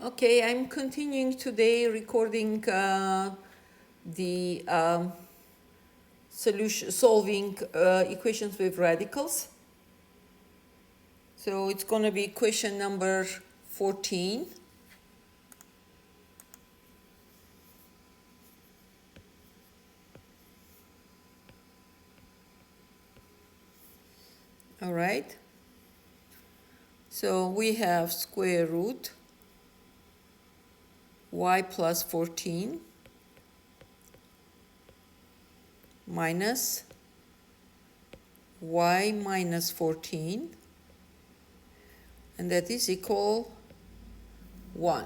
Okay, I'm continuing today recording the solving equations with radicals. So it's going to be question number 14. All right. So we have square root y plus 14 minus y minus 14, and that is equal 1.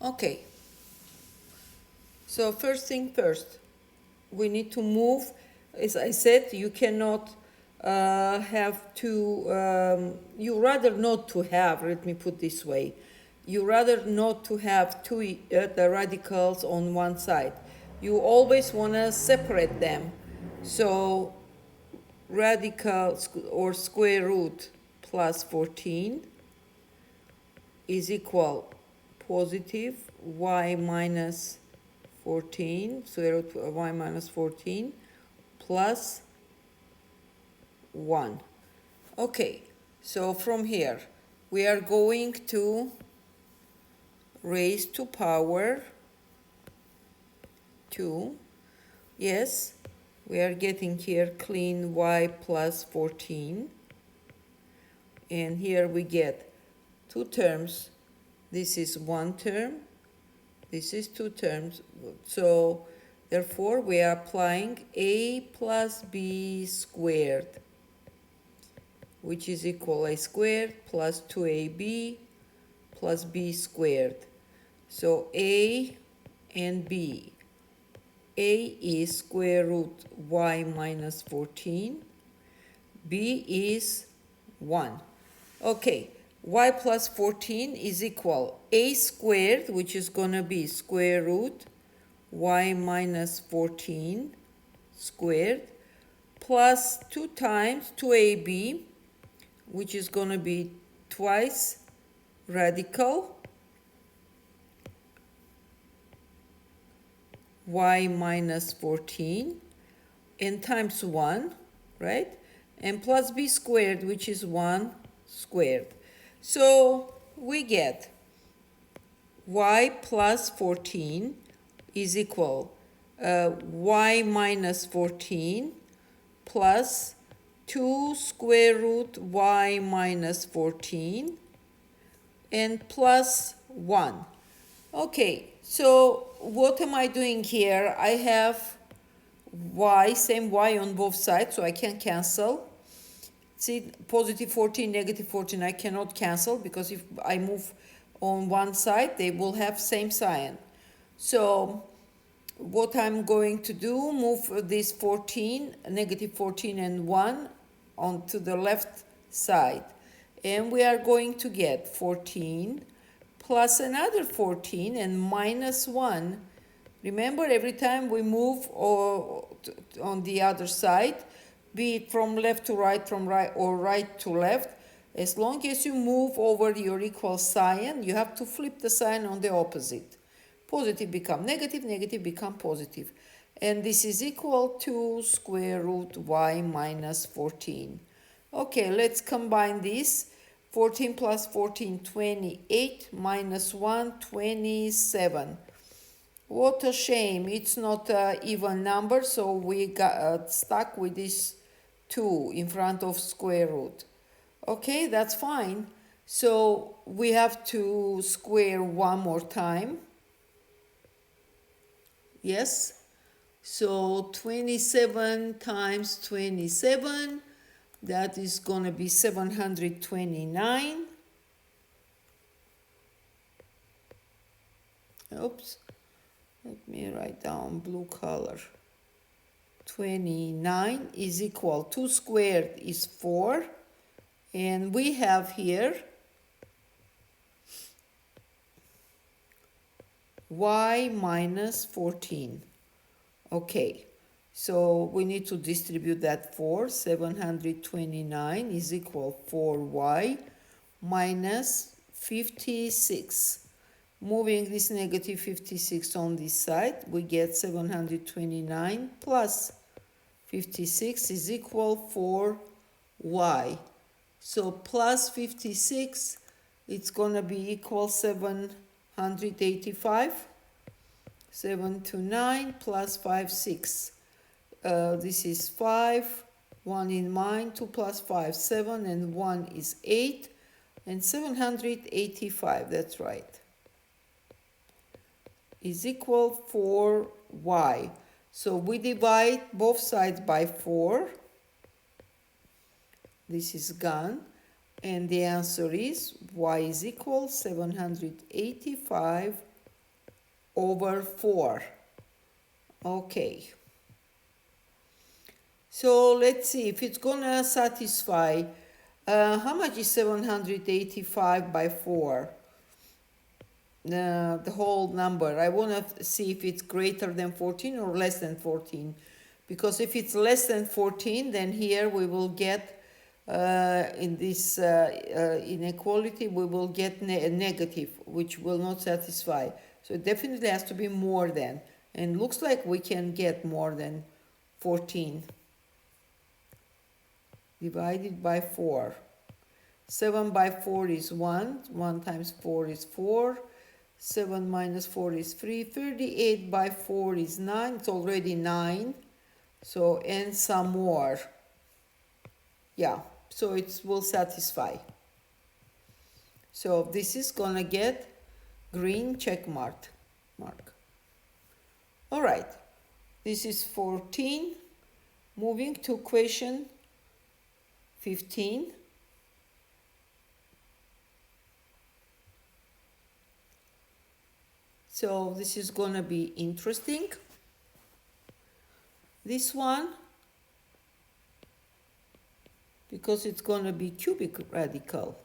Okay, so first thing first, we need to move. As I said, you cannot have to, you rather not to have, let me put this way, you rather not to have the radicals on one side. You always want to separate them. So radical or square root plus 14 is equal positive y minus 14, square root of y minus 14 plus 1. Okay, so from here we are going to raise to power 2. Yes, we are getting here clean y plus 14. And here we get two terms. This is one term. This is two terms. So therefore we are applying a plus b squared, which is equal a squared plus 2ab plus b squared. So a and b. A is square root y minus 14. B is 1. Okay, y plus 14 is equal a squared, which is going to be square root y minus 14 squared, plus 2 times 2ab, which is going to be twice radical y minus 14 and times 1, right? And plus b squared, which is 1 squared. So we get y plus 14 is equal y minus 14 plus 2 square root y minus 14 and plus 1. Okay, so what am I doing here? I have y, same y on both sides, so I can cancel. See, positive 14, negative 14, I cannot cancel because if I move on one side, they will have same sign. So what I'm going to do, move this 14, negative 14 and 1 onto the left side. And we are going to get 14 plus another 14 and minus 1. Remember, every time we move on the other side, be it from left to right, from right or right to left, as long as you move over your equal sign, you have to flip the sign on the opposite. Positive become negative, negative become positive. And this is equal to square root y minus 14. Okay, let's combine this. 14 plus 14, 28, minus 1, 27. What a shame, it's not an even number, so we got stuck with this 2 in front of square root. Okay, that's fine. So we have to square one more time. Yes, so 27 times 27, that is going to be 729. Oops, let me write down blue color. 29 is equal, 2 squared is 4, and we have here y minus 14. Okay, so we need to distribute that 4. 729 is equal 4y minus 56. Moving this negative 56 on this side, we get 729 plus 56 is equal 4y. So plus 56, it's going to be equal 785. 7 to 9 plus 5, 6. This is 5, 1 in mine, 2 plus 5, 7, and 1 is 8, and 785, that's right, is equal 4y. So we divide both sides by 4. This is gone. And the answer is y is equal 785 over 4. Okay. So let's see if it's gonna satisfy. How much is 785 by 4? The whole number. I want to see if it's greater than 14 or less than 14. Because if it's less than 14, then here we will get, in this inequality, we will get a negative, which will not satisfy. So it definitely has to be more than. And looks like we can get more than 14. Divided by 4. 7 by 4 is 1. 1 times 4 is 4. 7 minus 4 is 3. 38 by 4 is 9. It's already 9. So, and some more. Yeah, so it will satisfy. So this is going to get green check mark. All right, this is 14. Moving to question 15. So this is going to be interesting. This one, because it's going to be cubic radical.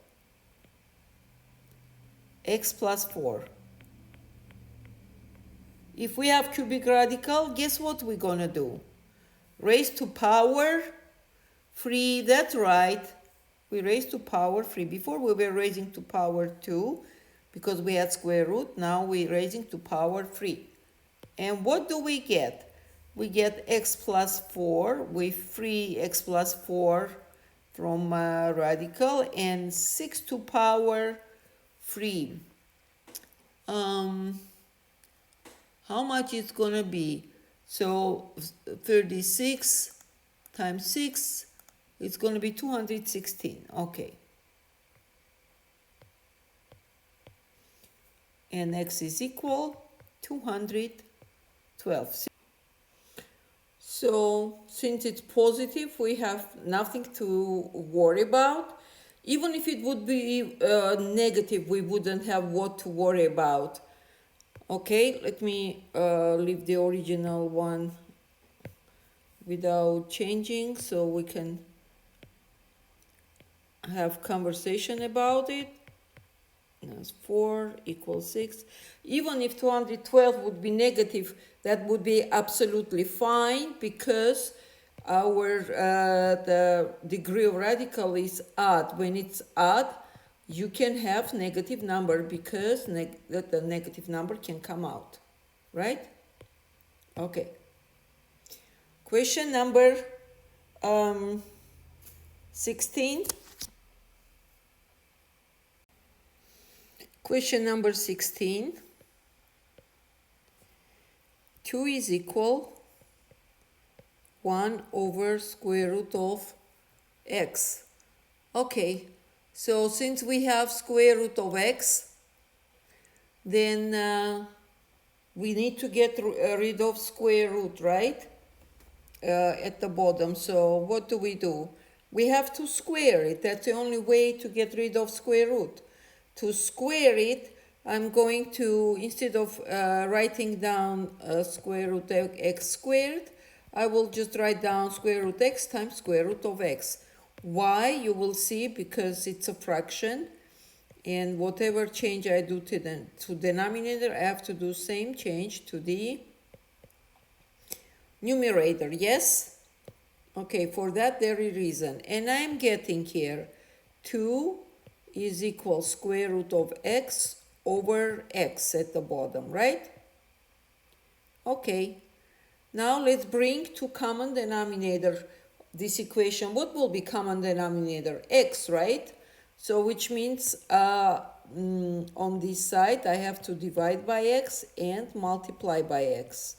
X plus 4. If we have cubic radical, guess what we're going to do? Raise to power 3, that's right. We raise to power 3. Before we were raising to power 2 because we had square root. Now we're raising to power 3. And what do we get? We get x plus 4 with 3x plus 4 from radical and 6 to power 3. How much it's going to be? So 36 times 6, it's going to be 216. Okay. And x is equal 212. So since it's positive, we have nothing to worry about. Even if it would be negative, we wouldn't have what to worry about. Okay, let me leave the original one without changing so we can have conversation about it. That's 4 equals 6. Even if 212 would be negative, that would be absolutely fine because our the degree of radical is odd. When it's odd, you can have negative number because the negative number can come out, right? Okay. Question number 16. Question number 16. 2 is equal 1 over square root of x. Okay, so since we have square root of x, then we need to get rid of square root, right? At the bottom. So what do? We have to square it. That's the only way to get rid of square root. To square it, I'm going to, instead of writing down square root of x squared, I will just write down square root x times square root of x. Why? You will see, because it's a fraction, and whatever change I do to the denominator, I have to do same change to the numerator. Yes? Okay, for that very reason. And I'm getting here 2 is equal square root of x over x at the bottom, right? Okay, now let's bring to common denominator this equation. What will be common denominator? X, right? So which means on this side I have to divide by x and multiply by x,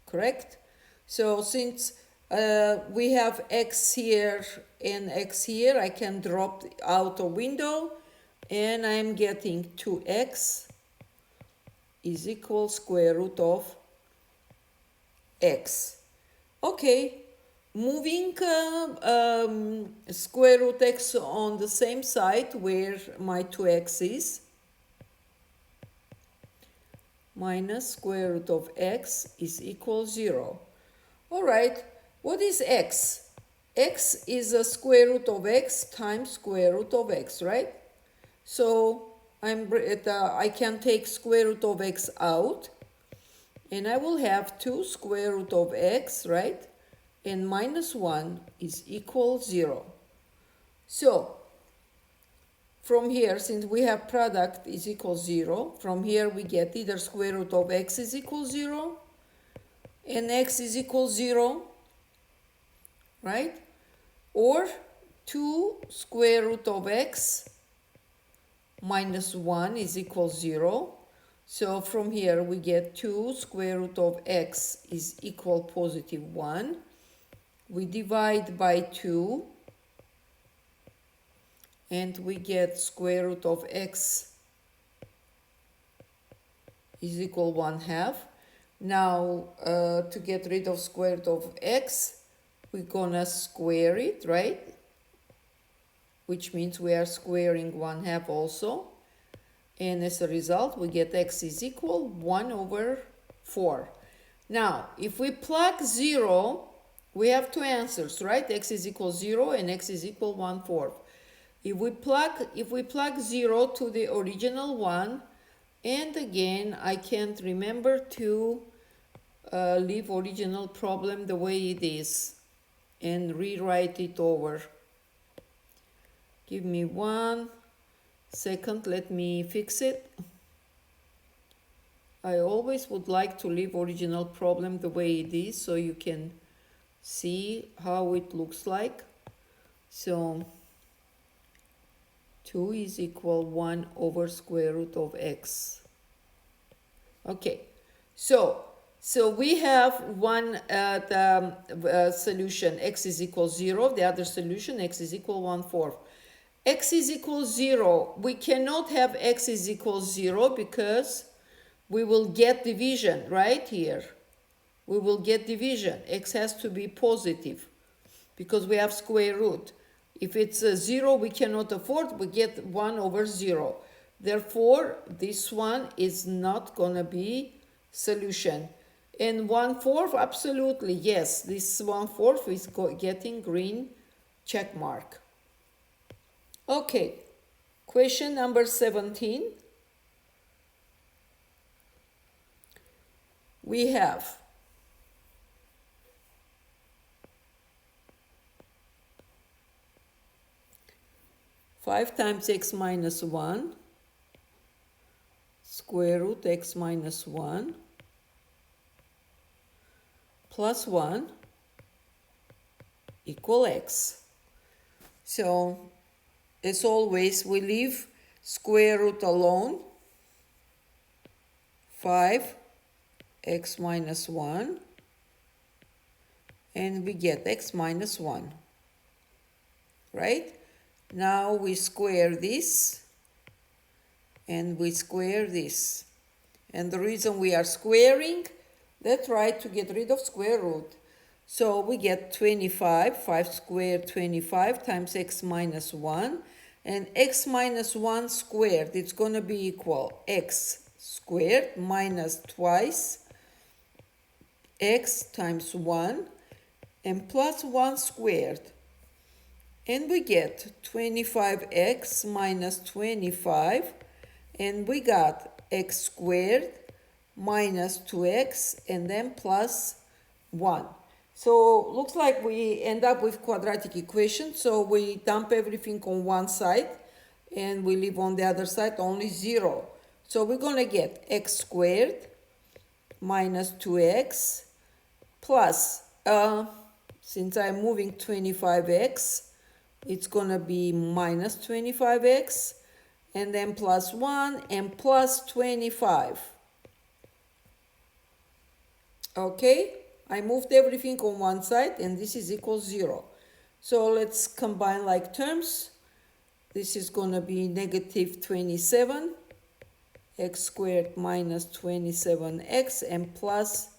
correct? So since we have x here and x here, I can drop out a window and I'm getting 2x is equal square root of x. Okay, moving square root x on the same side where my 2x is, minus square root of x is equal 0. All right, what is x? X is a square root of x times square root of x, right? So I can take square root of x out, and I will have 2 square root of x, right? And minus 1 is equal 0. So from here, since we have product is equal 0, from here we get either square root of x is equal 0 and x is equal 0, right? Or 2 square root of x minus 1 is equal 0. So from here we get 2 square root of x is equal positive 1. We divide by 2 and we get square root of x is equal 1/2. Now to get rid of square root of x, we're gonna square it, right? Which means we are squaring 1/2 also. And as a result, we get x is equal 1/4. Now, if we plug 0, we have two answers, right? X is equal 0 and x is equal 1/4. If we plug 0 to the original one, and again, I can't remember to leave original problem the way it is and rewrite it over. Give me 1 second, let me fix it. I always would like to leave original problem the way it is so you can see how it looks like. So 2 is equal 1 over square root of x. Okay, so we have one solution, x is equal 0, the other solution, x is equal 1/4. X is equal 0, we cannot have x is equal 0 because we will get division right here. We will get division. X has to be positive because we have square root. If it's a 0, we cannot afford, we get 1/0. Therefore, this one is not going to be solution. And 1/4, absolutely, yes, this 1/4 is getting green check mark. Okay, question number 17. We have 5 times x minus 1 square root x minus 1 plus 1 equal x. So, as always, we leave square root alone. 5 x minus 1 and we get x minus 1, right? Now we square this and we square this. And the reason we are squaring, let's try to get rid of square root. So we get 25, 5 squared 25 times x minus 1. And x minus 1 squared, it's going to be equal x squared minus twice x times 1 and plus 1 squared. And we get 25x minus 25, and we got x squared minus 2x and then plus 1. So looks like we end up with quadratic equation. So we dump everything on one side and we leave on the other side only 0. So we're going to get x squared minus 2x plus, since I'm moving 25x, it's going to be minus 25x, and then plus 1 and plus 25. Okay, I moved everything on one side, and this is equal 0. So let's combine like terms. This is going to be negative 27, x squared minus 27x, and plus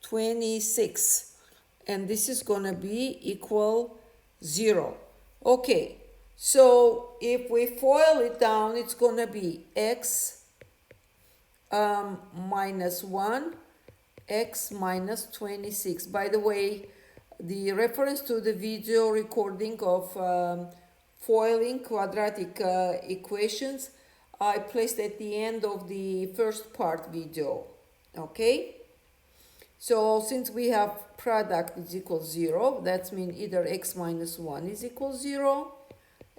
26. And this is going to be equal 0. Okay, so if we FOIL it down, it's going to be x minus 1, x minus 26. By the way, the reference to the video recording of foiling quadratic equations I placed at the end of the first part video. Okay, so since we have product is equal 0, that means either x minus 1 is equal 0,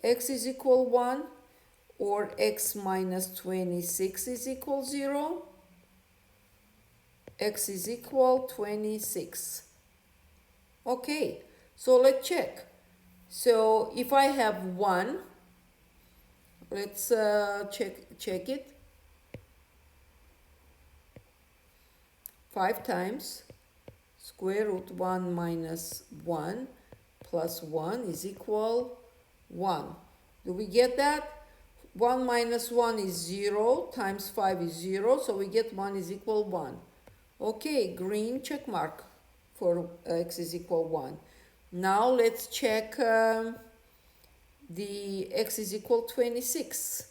x is equal 1, or x minus 26 is equal 0, x is equal 26. Okay, so let's check. So if I have 1, let's check it. 5 times square root 1 minus 1 plus 1 is equal 1. Do we get that? 1 minus 1 is 0, times 5 is 0, so we get 1 is equal 1. Okay, green check mark for x is equal 1. Now let's check the x is equal 26.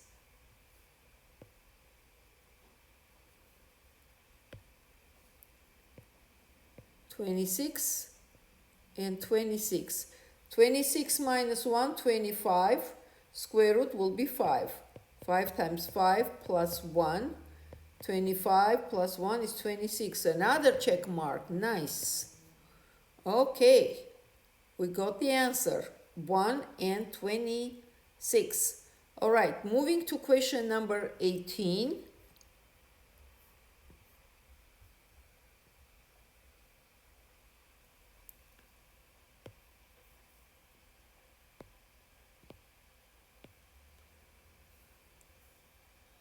And 26. 26 minus 1, 25. Square root will be 5. 5 times 5 plus 1. 25 plus 1 is 26. Another check mark. Nice. Okay. We got the answer. 1 and 26. All right. Moving to question number 18.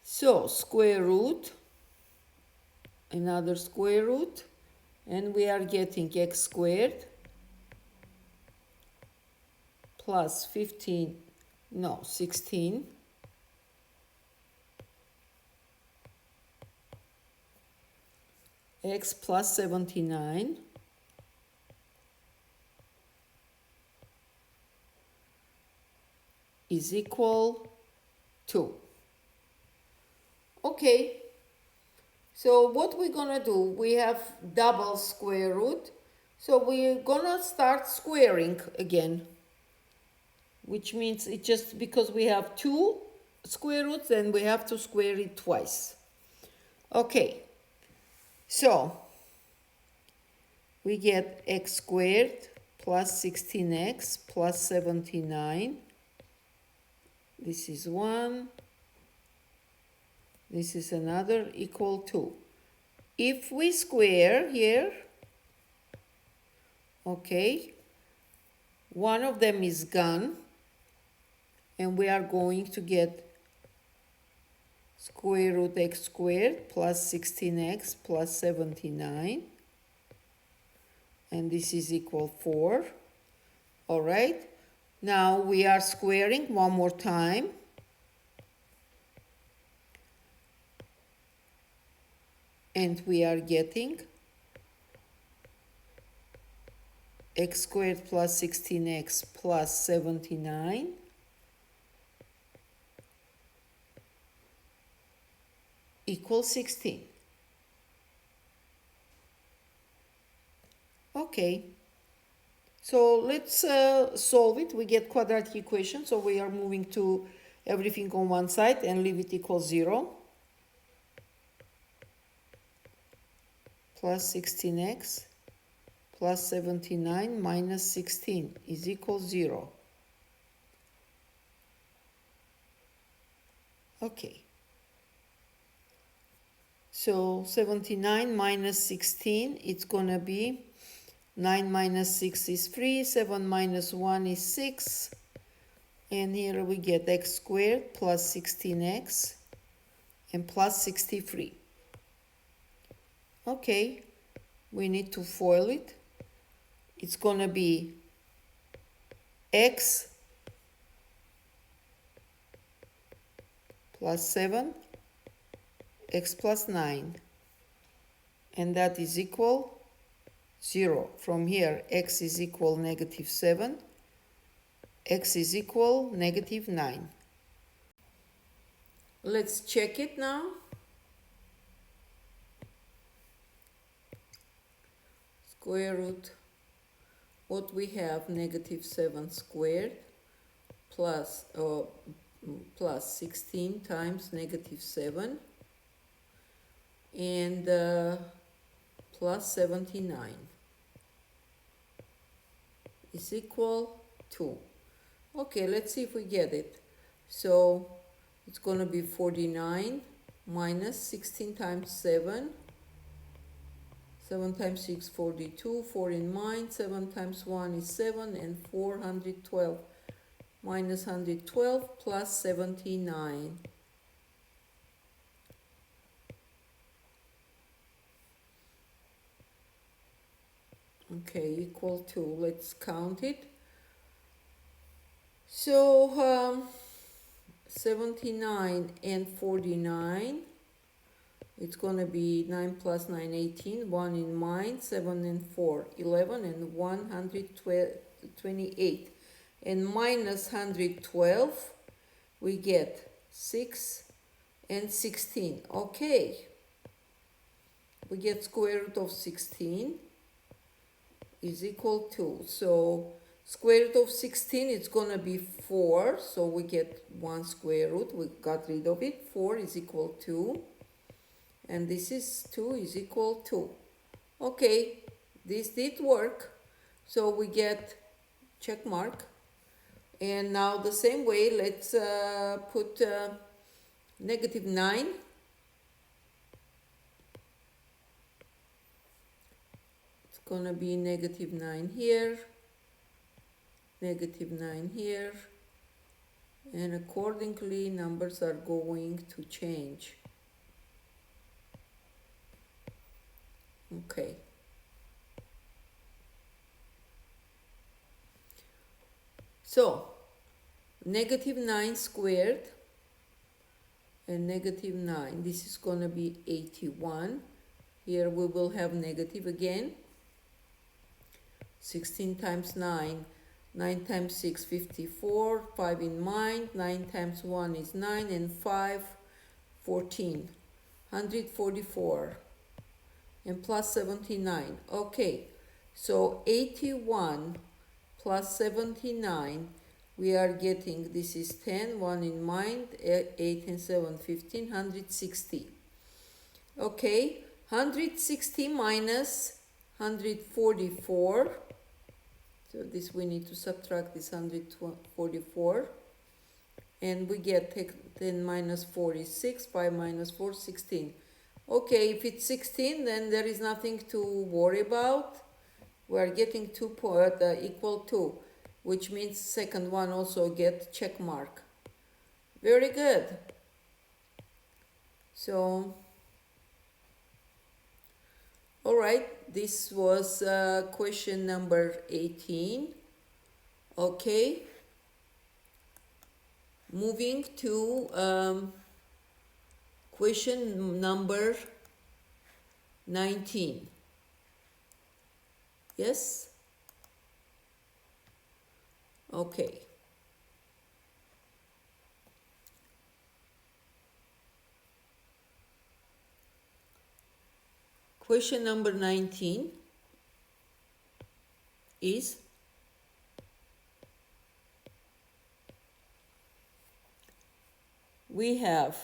So square root, another square root, and we are getting x squared plus 16 x plus 79 is equal to. Okay, so what we're gonna do, we have double square root, so we're gonna start squaring again, which means it just because we have 2 square roots, then we have to square it twice. Okay, so we get x squared plus 16x plus 79. This is 1. This is another equal to. If we square here, okay, one of them is gone, and we are going to get square root x squared plus 16x plus 79. And this is equal 4. All right. Now we are squaring one more time. And we are getting x squared plus 16x plus 79 equals 16. Okay, so let's solve it. We get quadratic equation, so we are moving to everything on one side and leave it equal 0. Plus 16x plus 79 minus 16 is equal 0. Okay. So 79 minus 16, it's gonna be 9 minus 6 is 3, 7 minus 1 is 6, and here we get x squared plus 16x and plus 63. Okay, we need to FOIL it. It's gonna be x plus 7, x plus 9, and that is equal 0. From here, x is equal negative 7, x is equal negative 9. Let's check it now. Square root, what we have, negative 7 squared plus 16 times negative 7 and plus 79 is equal to. Okay, let's see if we get it. So it's going to be 49 minus 16 times 7. 7 times 6, 42. 4 in mind. 7 times 1 is 7. And 412 minus 112 plus 79. Okay, equal to. Let's count it. So 79 and 49, it's going to be 9 plus 9, 18, 1 in mind, 7 and 4, 11, and 128. And minus 112, we get 6 and 16. Okay, we get square root of 16 is equal to, so square root of 16, it's going to be 4, so we get 1 square root, we got rid of it. 4 is equal to, and this is 2 is equal to. Okay, this did work, so we get check mark. And now the same way, let's put negative 9. It's going to be negative 9 here. Negative 9 here, and accordingly numbers are going to change. Okay, so negative 9 squared and negative 9, this is going to be 81. Here we will have negative again. 16 times 9, 9 times 6, 54, 5 in mind, 9 times 1 is 9, and 5, 14, 144, and plus 79. Okay, so 81 plus 79, we are getting, this is 10, 1 in mind, 8 and 7, 15, 160. Okay, 160 minus 144, so this we need to subtract this 144, and we get 10 minus 4 is 6, 5 minus 4, 16. Okay, if it's 16, then there is nothing to worry about. We are getting 2 equal to, which means second one also get check mark. Very good. So, all right, this was question number 18. Okay, moving to question number 19. Yes? Okay. Question number 19 is, we have,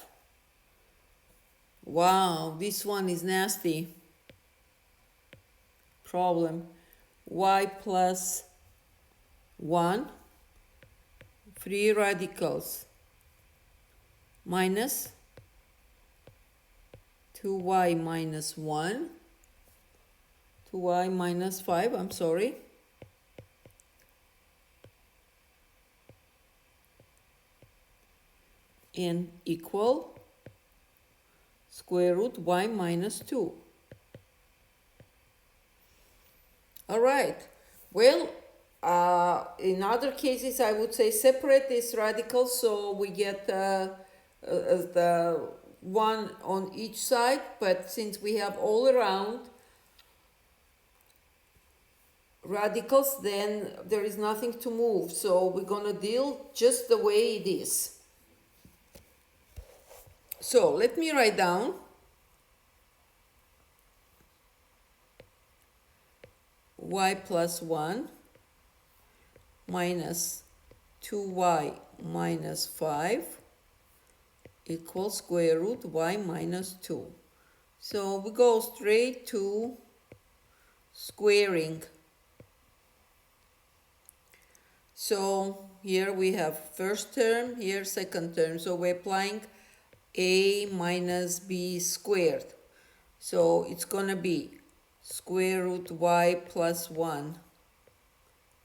wow, this one is nasty. Problem, y plus 1, free radicals, minus 2y minus 1, 2y minus 5, I'm sorry, and equal square root y minus 2. All right. Well, in other cases, I would say separate these radicals so we get the one on each side. But since we have all around radicals, then there is nothing to move. So we're going to deal just the way it is. So let me write down y plus 1 minus 2y minus 5 equals square root y minus 2. So we go straight to squaring. So here we have first term, here second term. So we're applying a minus b squared. So it's going to be square root y plus 1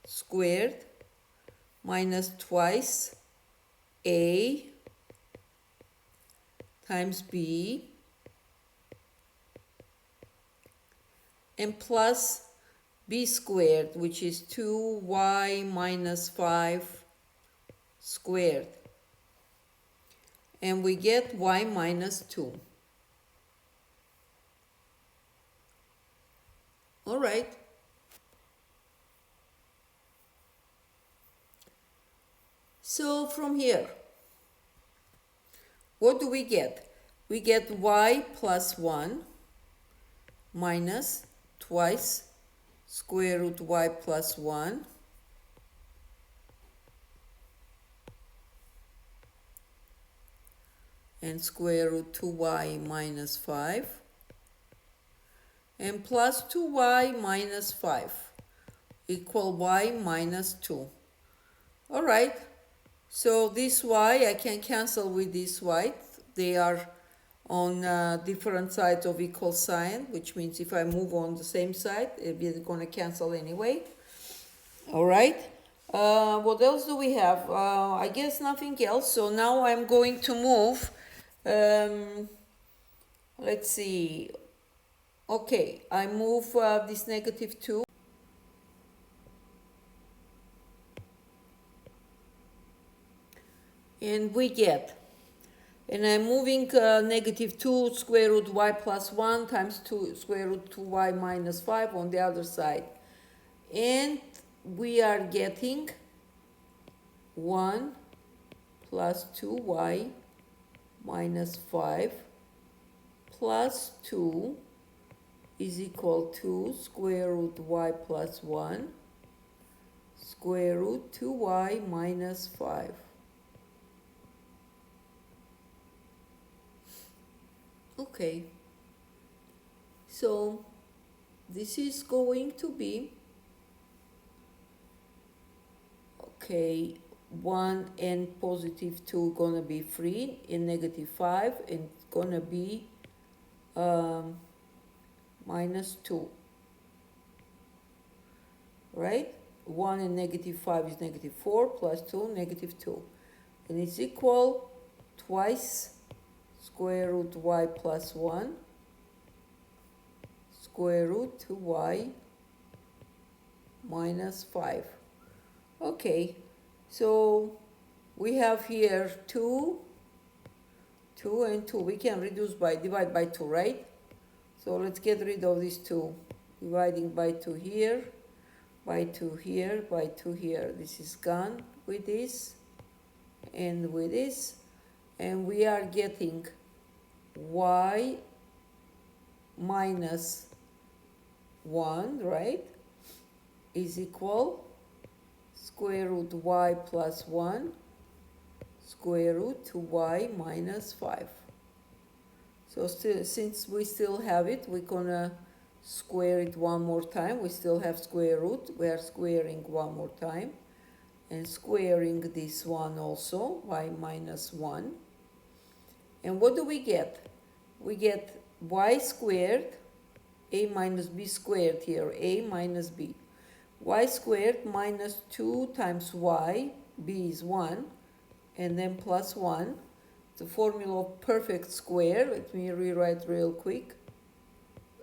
squared minus twice a times b and plus b squared, which is 2y minus 5 squared. And we get y minus 2. All right. So from here, what do we get? We get y plus 1 minus twice square root y plus 1 and square root 2y minus 5 and plus 2y minus 5 equal y minus 2. All right, so this y I can cancel with this y. They are on different sides of equal sign, which means if I move on the same side, it's going to cancel anyway. All right. What else do we have? I guess nothing else. So now I'm going to move. Let's see. Okay, I move this negative 2. And we get, and I'm moving negative 2 square root y plus 1 times 2 square root 2y minus 5 on the other side. And we are getting 1 plus 2y minus 5 plus 2 is equal to square root y plus 1 square root 2y minus 5. Okay, so this is going to be, okay, 1 and positive 2 gonna be free in negative 5 and gonna be minus 2, right? 1 and negative 5 is negative 4 plus 2, negative 2. And it's equal twice square root y plus 1 square root 2y minus 5. Okay, so we have here 2, 2 and 2. We can reduce by, divide by 2, right? So let's get rid of these 2. Dividing by 2 here, by 2 here, by 2 here. This is gone with this and with this. And we are getting y minus 1, right, is equal square root y plus 1 square root 2y minus 5. So still, since we still have it, we're gonna square it one more time. We still have square root. We are squaring one more time and squaring this one also, y minus 1. And what do we get? We get y squared, a minus b squared here, a minus b. Y squared minus 2 times y, b is 1, and then plus 1. The formula of perfect square, let me rewrite real quick.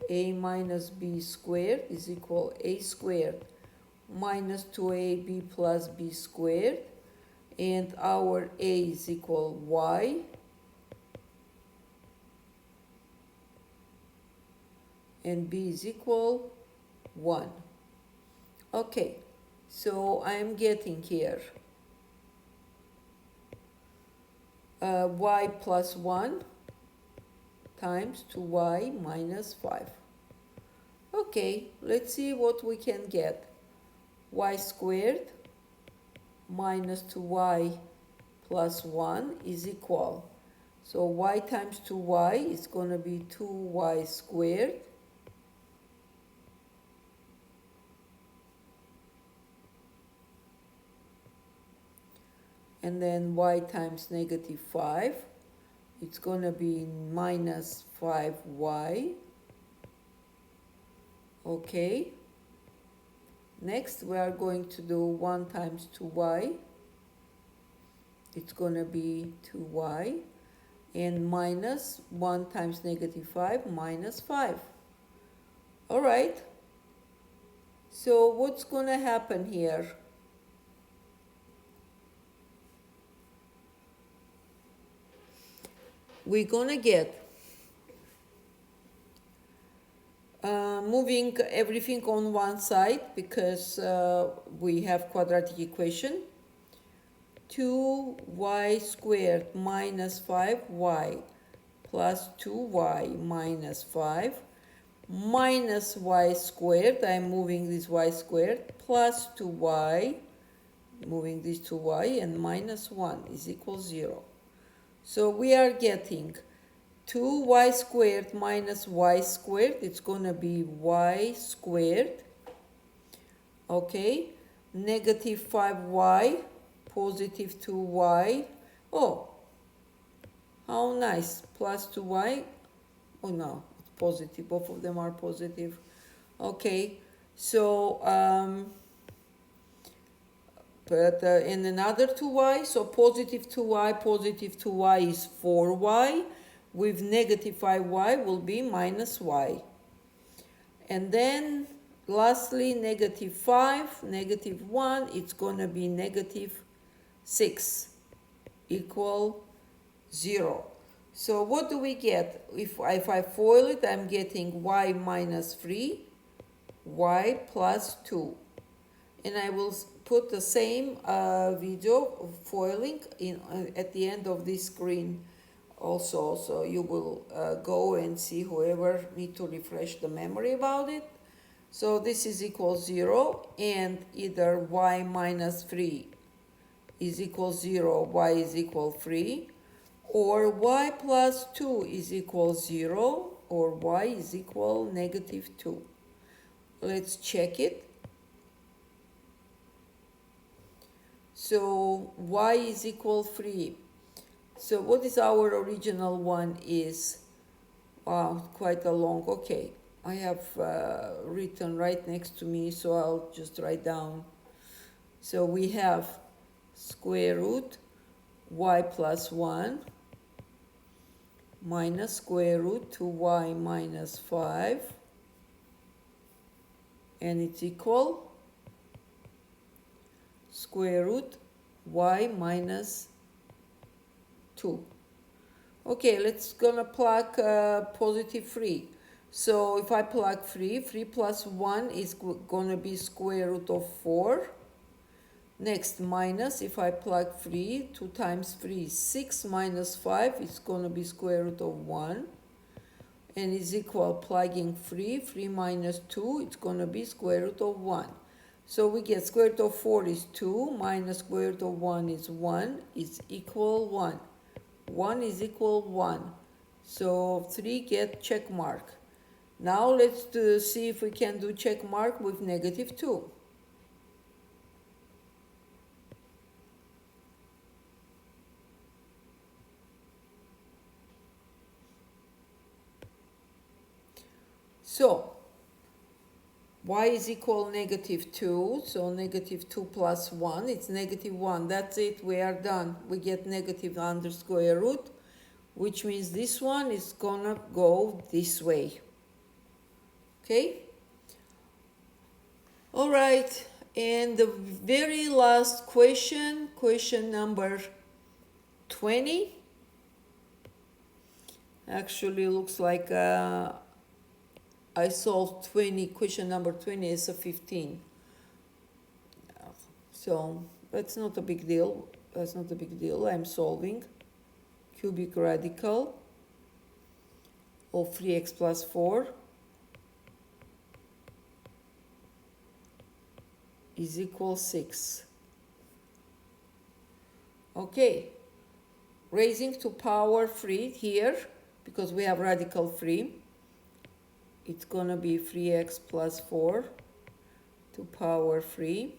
A minus b squared is equal a squared minus 2ab plus b squared, and our a is equal y, and b is equal 1. Okay, so I'm getting here y plus 1 times 2y minus 5. Okay, let's see what we can get. Y squared minus 2y plus 1 is equal. So y times 2y is going to be 2y squared. And then y times negative 5, it's going to be minus 5y. Okay. Next, we are going to do 1 times 2y. It's going to be 2y. And minus 1 times negative 5, minus 5. All right. So what's going to happen here? We're going to get moving everything on one side because we have quadratic equation. 2y squared minus 5y plus 2y minus 5 minus y squared, I'm moving this y squared, plus 2y, moving this 2y, and minus 1 is equal 0. So we are getting 2y squared minus y squared, it's going to be y squared, okay, negative 5y, positive 2y, oh, how nice, plus 2y, oh no, it's positive, both of them are positive, okay, so, and another 2y, so positive 2y is 4y, with negative 5y will be minus y. And then lastly, negative 5, negative 1, it's going to be negative 6 equal 0. So what do we get? If I FOIL it, I'm getting y minus 3, y plus 2. And I will put the same video of foiling at the end of this screen also, so you will go and see whoever need to refresh the memory about it. So this is equal 0, and either y minus 3 is equal 0, y is equal 3, or y plus 2 is equal 0, or y is equal negative 2. Let's check it. So y is equal 3. So what is our original one is? Wow, quite a long, okay. I have written right next to me, so I'll just write down. So we have square root y plus 1 minus square root 2y minus 5, and it's equal square root y minus 2. Okay, let's gonna plug positive 3. So if I plug 3 plus 1 is gonna be square root of 4. Next, minus, if I plug 3, 2 times 3 is 6, minus 5 is gonna be square root of 1. And is equal, plugging 3 minus 2, it's gonna be square root of 1. So we get square root of 4 is 2, minus square root of 1 is 1, is equal 1. 1 is equal 1. So 3 get check mark. Now let's see if we can do check mark with negative 2. So y is equal -2, so -2 plus 1, it's -1. That's it, we are done. We get negative under square root, which means this one is gonna go this way. Okay? All right, and the very last question, question number 20. Actually looks like I solved 20, question number 20 is a 15. So that's not a big deal. That's not a big deal. I'm solving cubic radical of 3x plus 4 is equal 6. Okay, raising to power 3 here, because we have radical 3, it's gonna be 3x plus 4 to power 3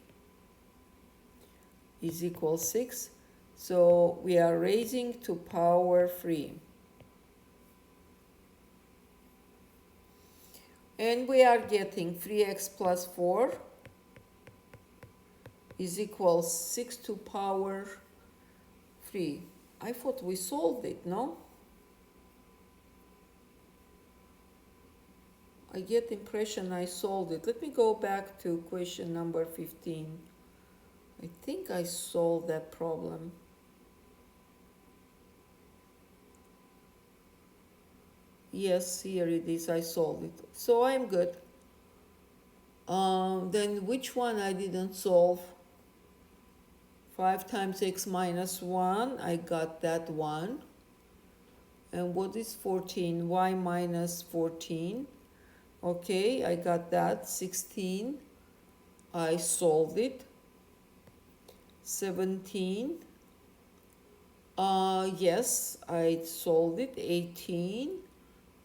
is equal 6. So we are raising to power 3. And we are getting 3x plus 4 is equal 6 to power 3. I thought we solved it, no? I get the impression I solved it. Let me go back to question number 15. I think I solved that problem. Yes, here it is, I solved it. So I'm good. Then which one I didn't solve? 5 times x minus 1, I got that one. And what is 14? Y minus 14. Okay, I got that. 16, I solved it. 17, yes, I solved it. 18,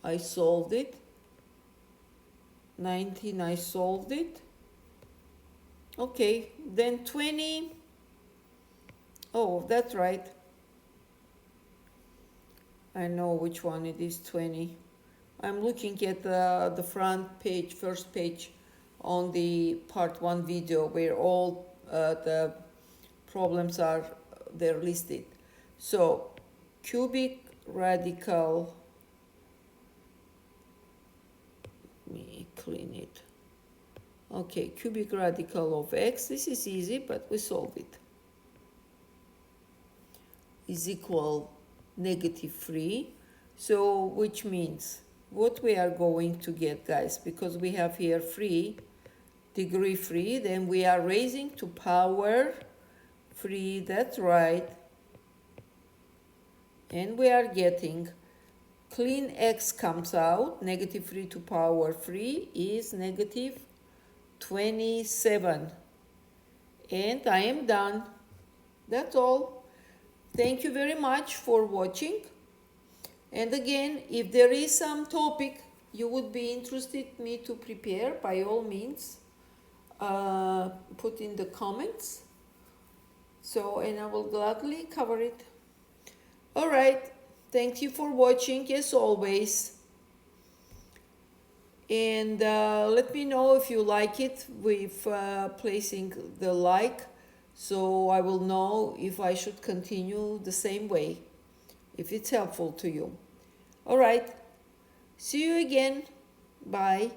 I solved it. 19, I solved it. Okay, then 20, oh, that's right. I know which one it is, 20. I'm looking at the front page, first page on the part 1 video where all the problems are they're listed. So cubic radical, let me clean it. Okay, cubic radical of x, this is easy, but we solve it, is equal -3. So which means what we are going to get, guys, because we have here 3, degree 3, then we are raising to power 3, that's right. And we are getting, clean x comes out, -3 to power 3 is -27. And I am done. That's all. Thank you very much for watching. And again, if there is some topic you would be interested me to prepare, by all means, put in the comments. So, and I will gladly cover it. All right. Thank you for watching, as always. And let me know if you like it with placing the like, so I will know if I should continue the same way, if it's helpful to you. All right. See you again. Bye.